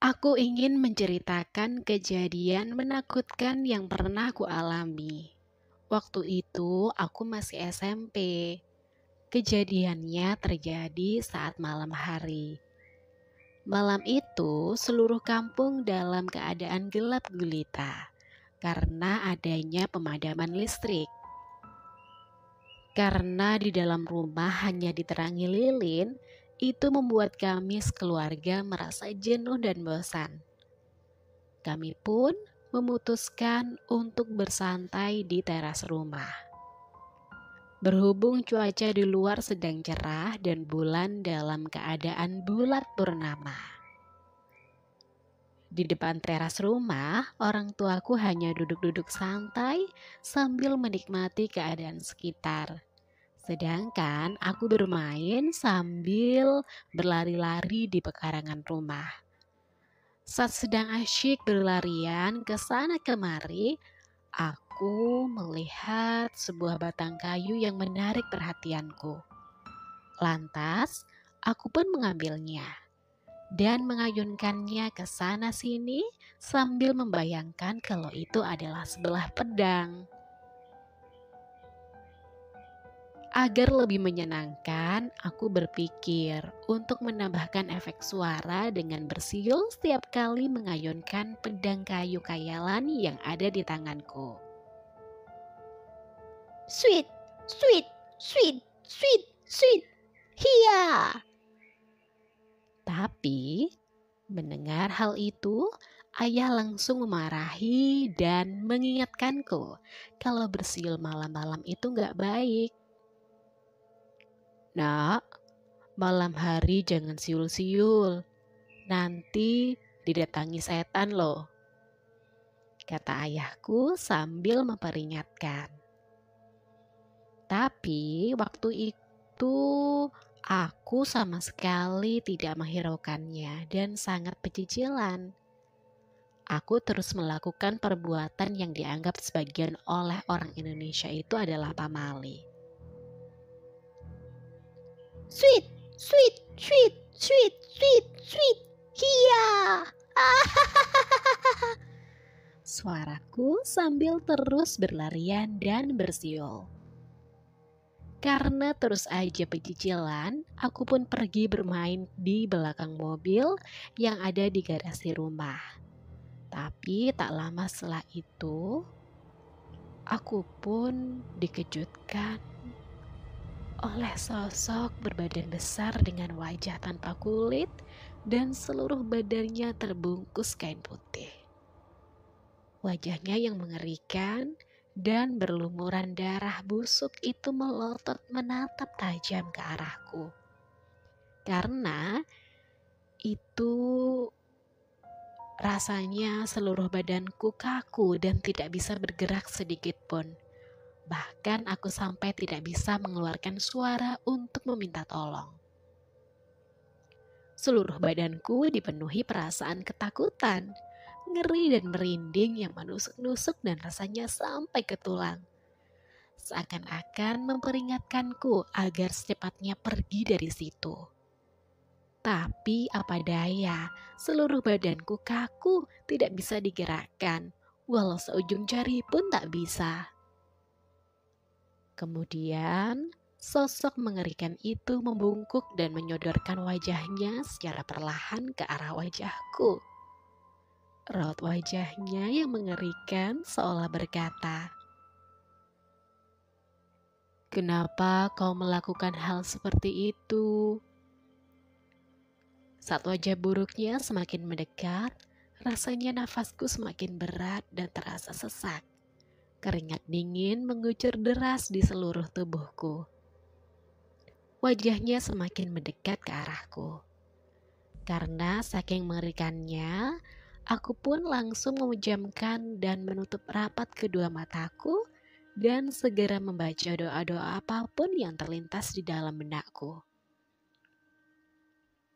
Aku ingin menceritakan kejadian menakutkan yang pernah aku alami. Waktu itu aku masih SMP. Kejadiannya terjadi saat malam hari. Malam itu seluruh kampung dalam keadaan gelap gulita karena adanya pemadaman listrik. Karena di dalam rumah hanya diterangi lilin, itu membuat kami sekeluarga merasa jenuh dan bosan. Kami pun memutuskan untuk bersantai di teras rumah. Berhubung cuaca di luar sedang cerah dan bulan dalam keadaan bulat purnama. Di depan teras rumah, orang tuaku hanya duduk-duduk santai sambil menikmati keadaan sekitar. Sedangkan aku bermain sambil berlari-lari di pekarangan rumah. Saat sedang asyik berlarian ke sana kemari, aku melihat sebuah batang kayu yang menarik perhatianku. Lantas, aku pun mengambilnya dan mengayunkannya ke sana sini sambil membayangkan kalau itu adalah sebelah pedang. Agar lebih menyenangkan, aku berpikir untuk menambahkan efek suara dengan bersiul setiap kali mengayunkan pedang kayu kayalan yang ada di tanganku. Sweet, sweet, sweet, sweet, sweet, hiya. Tapi mendengar hal itu, ayah langsung memarahi dan mengingatkanku kalau bersiul malam-malam itu gak baik. Nak, malam hari jangan siul-siul, nanti didatangi setan loh, kata ayahku sambil memperingatkan. Tapi waktu itu aku sama sekali tidak menghiraukannya dan sangat pecicilan. Aku terus melakukan perbuatan yang dianggap sebagian oleh orang Indonesia itu adalah pamali. Sweet, sweet, sweet, sweet, sweet, sweet, hiya. Suaraku sambil terus berlarian dan bersiul. Karena terus aja pecicilan, aku pun pergi bermain di belakang mobil yang ada di garasi rumah. Tapi tak lama setelah itu, aku pun dikejutkan oleh sosok berbadan besar dengan wajah tanpa kulit dan seluruh badannya terbungkus kain putih. Wajahnya yang mengerikan dan berlumuran darah busuk itu melotot menatap tajam ke arahku. Karena itu rasanya seluruh badanku kaku dan tidak bisa bergerak sedikit pun. Bahkan aku sampai tidak bisa mengeluarkan suara untuk meminta tolong. Seluruh badanku dipenuhi perasaan ketakutan, ngeri dan merinding yang menusuk-nusuk dan rasanya sampai ke tulang. Seakan-akan memperingatkanku agar secepatnya pergi dari situ. Tapi apa daya, seluruh badanku kaku, tidak bisa digerakkan, walau seujung jari pun tak bisa. Kemudian, sosok mengerikan itu membungkuk dan menyodorkan wajahnya secara perlahan ke arah wajahku. Raut wajahnya yang mengerikan seolah berkata, "Kenapa kau melakukan hal seperti itu?" Saat wajah buruknya semakin mendekat, rasanya nafasku semakin berat dan terasa sesak. Keringat dingin mengucur deras di seluruh tubuhku. Wajahnya semakin mendekat ke arahku. Karena saking mengerikannya, aku pun langsung memejamkan dan menutup rapat kedua mataku dan segera membaca doa-doa apapun yang terlintas di dalam benakku.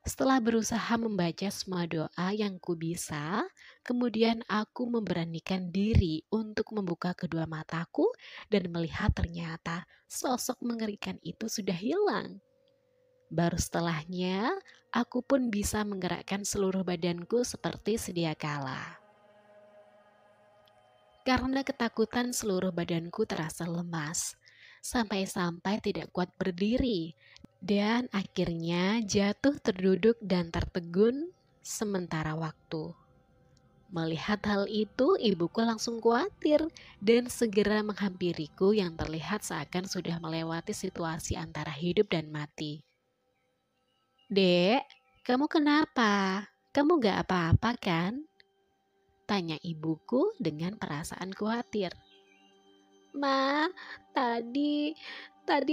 Setelah berusaha membaca semua doa yang ku bisa, kemudian aku memberanikan diri untuk membuka kedua mataku dan melihat ternyata sosok mengerikan itu sudah hilang. Baru setelahnya, aku pun bisa menggerakkan seluruh badanku seperti sedia kala. Karena ketakutan seluruh badanku terasa lemas, sampai-sampai tidak kuat berdiri, dan akhirnya jatuh terduduk dan tertegun sementara waktu. Melihat hal itu, ibuku langsung khawatir dan segera menghampiriku yang terlihat seakan sudah melewati situasi antara hidup dan mati. "Dek, kamu kenapa? Kamu gak apa-apa kan?" tanya ibuku dengan perasaan khawatir. "Ma, tadi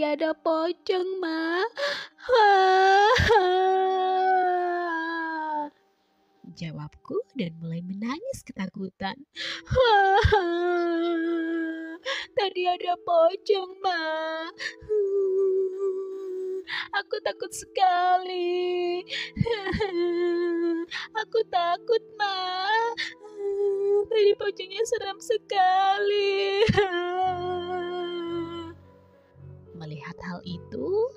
ada pocong, Ma." Jawabku dan mulai menangis ketakutan. "Tadi ada pocong, Ma. Aku takut sekali. Aku takut, Ma. Tadi pocongnya seram sekali." Melihat hal itu,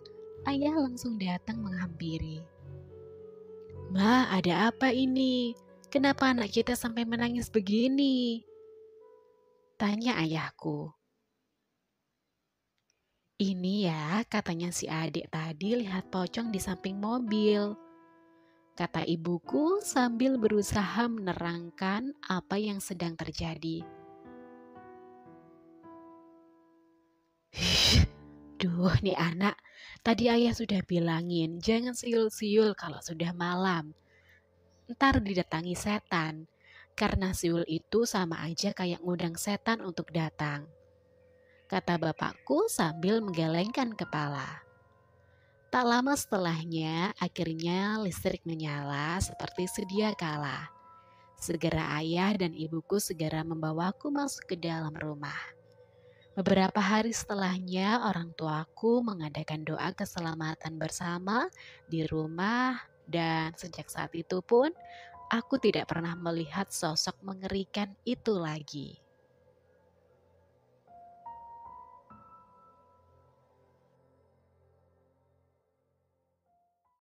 ayah langsung datang menghampiri. "Ma, ada apa ini? Kenapa anak kita sampai menangis begini?" tanya ayahku. "Ini ya, katanya si adik tadi lihat pocong di samping mobil," kata ibuku sambil berusaha menerangkan apa yang sedang terjadi. Duh, nih anak, tadi ayah sudah bilangin jangan siul-siul kalau sudah malam. Ntar didatangi setan, karena siul itu sama aja kayak ngundang setan untuk datang, kata bapakku sambil menggelengkan kepala. Tak lama setelahnya, akhirnya listrik menyala seperti sedia kala. Segera ayah dan ibuku segera membawaku masuk ke dalam rumah. Beberapa hari setelahnya, orang tuaku mengadakan doa keselamatan bersama di rumah, dan sejak saat itu pun aku tidak pernah melihat sosok mengerikan itu lagi.